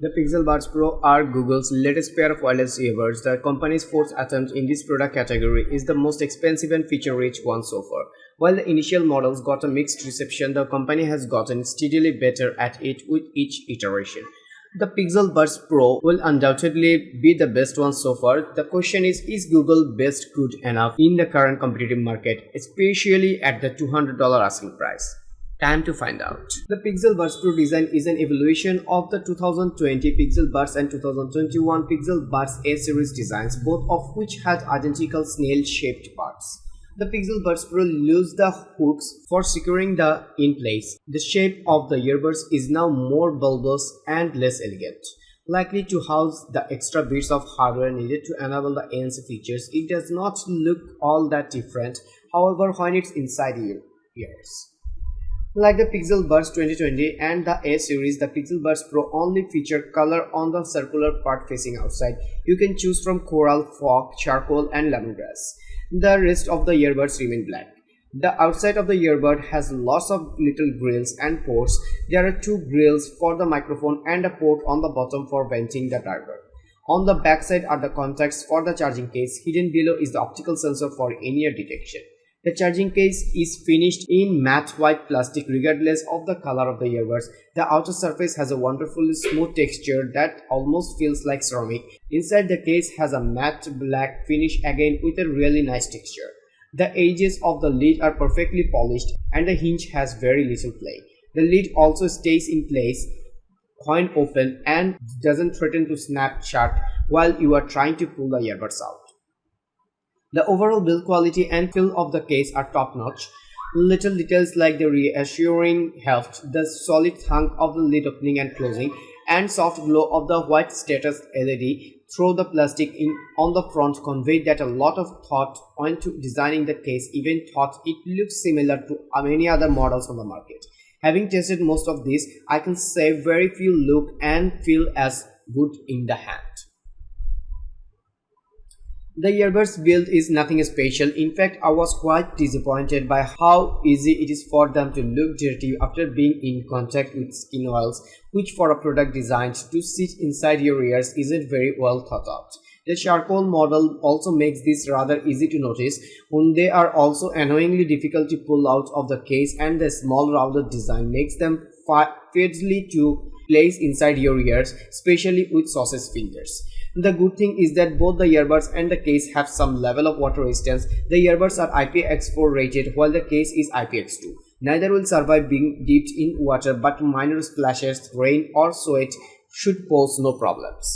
The Pixel Buds Pro are Google's latest pair of wireless earbuds. The company's fourth attempt in this product category is the most expensive and feature-rich one so far. While the initial models got a mixed reception, the company has gotten steadily better at it with each iteration. The Pixel Buds Pro will undoubtedly be the best one so far. The question is Google best good enough in the current competitive market, especially at the $200 asking price? Time to find out. The Pixel Buds Pro design is an evolution of the 2020 Pixel Buds and 2021 Pixel Buds A series designs, both of which had identical snail-shaped parts. The Pixel Buds Pro lose the hooks for securing the in place. The shape of the earbuds is now more bulbous and less elegant. Likely to house the extra bits of hardware needed to enable the ANC features, it does not look all that different, however, when it's inside your ears. Like the Pixel Buds 2020 and the A series, the Pixel Buds Pro only feature color on the circular part facing outside. You can choose from coral, fog, charcoal and lemongrass. The rest of the earbuds remain black. The outside of the earbud has lots of little grills and ports. There are two grills for the microphone and a port on the bottom for venting the driver. On the back side are the contacts for the charging case. Hidden below is the optical sensor for in-ear detection. The charging case is finished in matte white plastic regardless of the color of the earbuds. The outer surface has a wonderfully smooth texture that almost feels like ceramic. Inside the case has a matte black finish again with a really nice texture. The edges of the lid are perfectly polished and the hinge has very little play. The lid also stays in place when open and doesn't threaten to snap shut while you are trying to pull the earbuds out. The overall build quality and feel of the case are top-notch. Little details like the reassuring heft, the solid thunk of the lid opening and closing, and soft glow of the white status LED through the plastic on the front convey that a lot of thought went into designing the case. Even thought it looks similar to many other models on the market. Having tested most of these, I can say very few look and feel as good in the hand. The earbuds build is nothing special. In fact, I was quite disappointed by how easy it is for them to look dirty after being in contact with skin oils, which for a product designed to sit inside your ears isn't very well thought out. The charcoal model also makes this rather easy to notice when they are also annoyingly difficult to pull out of the case, and the small rounded design makes them fiddly to place inside your ears, especially with sausage fingers. The good thing is that both the earbuds and the case have some level of water resistance. The earbuds are IPX4 rated while the case is IPX2. Neither will survive being dipped in water, but minor splashes, rain or sweat should pose no problems.